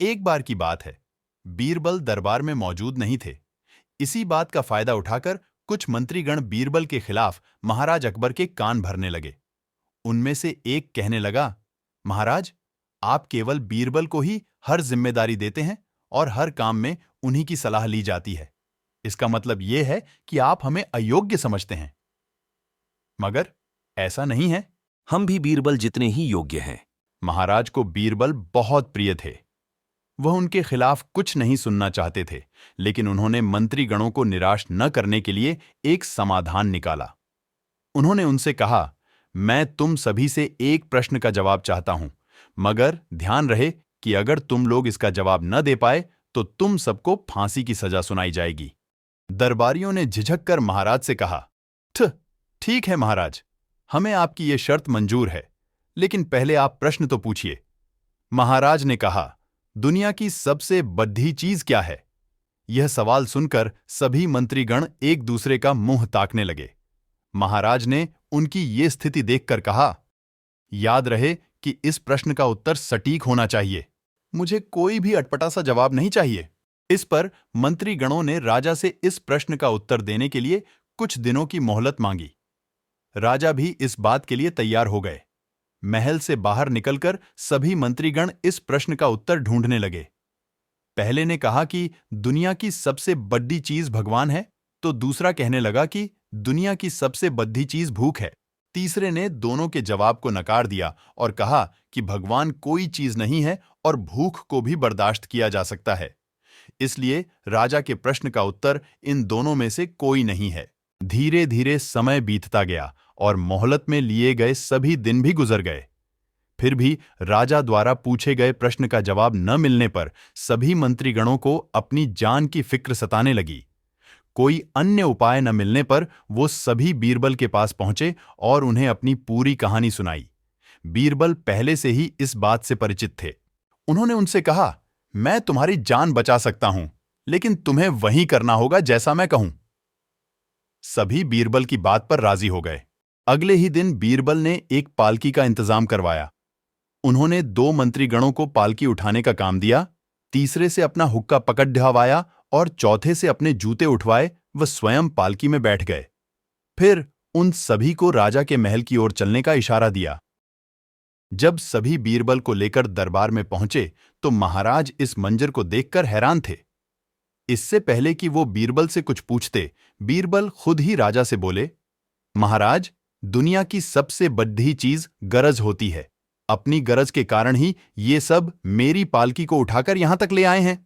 एक बार की बात है, बीरबल दरबार में मौजूद नहीं थे। इसी बात का फायदा उठाकर कुछ मंत्रीगण बीरबल के खिलाफ महाराज अकबर के कान भरने लगे। उनमें से एक कहने लगा, महाराज, आप केवल बीरबल को ही हर जिम्मेदारी देते हैं और हर काम में उन्हीं की सलाह ली जाती है। इसका मतलब यह है कि आप हमें अयोग्य समझते हैं। मगर ऐसा नहीं है। हम भी बीरबल जितने ही योग्य हैं। महाराज को बीरबल बहुत प्रिय थे। वह उनके खिलाफ कुछ नहीं सुनना चाहते थे, लेकिन उन्होंने मंत्रीगणों को निराश न करने के लिए एक समाधान निकाला। उन्होंने उनसे कहा, मैं तुम सभी से एक प्रश्न का जवाब चाहता हूं, मगर ध्यान रहे कि अगर तुम लोग इसका जवाब न दे पाए तो तुम सबको फांसी की सजा सुनाई जाएगी। दरबारियों ने झिझक कर महाराज से कहा, ठीक है महाराज, हमें आपकी ये शर्त मंजूर है, लेकिन पहले आप प्रश्न तो पूछिए। महाराज ने कहा, दुनिया की सबसे बड़ी चीज क्या है? यह सवाल सुनकर सभी मंत्रीगण एक दूसरे का मुंह ताकने लगे। महाराज ने उनकी ये स्थिति देखकर कहा, याद रहे कि इस प्रश्न का उत्तर सटीक होना चाहिए। मुझे कोई भी अटपटा सा जवाब नहीं चाहिए। इस पर मंत्रीगणों ने राजा से इस प्रश्न का उत्तर देने के लिए कुछ दिनों की मोहलत मांगी। राजा भी इस बात के लिए तैयार हो गए। महल से बाहर निकलकर सभी मंत्रीगण इस प्रश्न का उत्तर ढूंढने लगे। पहले ने कहा कि दुनिया की सबसे बड़ी चीज भगवान है, तो दूसरा कहने लगा कि दुनिया की सबसे बड़ी चीज भूख है। तीसरे ने दोनों के जवाब को नकार दिया और कहा कि भगवान कोई चीज नहीं है और भूख को भी बर्दाश्त किया जा सकता है। इसलिए राजा के प्रश्न का उत्तर इन दोनों में से कोई नहीं है। धीरे धीरे समय बीतता गया और मोहलत में लिए गए सभी दिन भी गुजर गए। फिर भी राजा द्वारा पूछे गए प्रश्न का जवाब न मिलने पर सभी मंत्रीगणों को अपनी जान की फिक्र सताने लगी। कोई अन्य उपाय न मिलने पर वो सभी बीरबल के पास पहुंचे और उन्हें अपनी पूरी कहानी सुनाई। बीरबल पहले से ही इस बात से परिचित थे। उन्होंने उनसे कहा, मैं तुम्हारी जान बचा सकता हूं, लेकिन तुम्हें वही करना होगा जैसा मैं कहूं। सभी बीरबल की बात पर राजी हो गए। अगले ही दिन बीरबल ने एक पालकी का इंतजाम करवाया। उन्होंने 2 मंत्रीगणों को पालकी उठाने का काम दिया, तीसरे से अपना हुक्का पकड़ ढवाया और चौथे से अपने जूते उठवाए वह स्वयं पालकी में बैठ गए। फिर उन सभी को राजा के महल की ओर चलने का इशारा दिया। जब सभी बीरबल को लेकर दरबार में पहुंचे तो महाराज इस मंजर को देखकर हैरान थे। इससे पहले कि वो बीरबल से कुछ पूछते, बीरबल खुद ही राजा से बोले, महाराज, दुनिया की सबसे बड़ी चीज गरज होती है। अपनी गरज के कारण ही ये सब मेरी पालकी को उठाकर यहां तक ले आए हैं।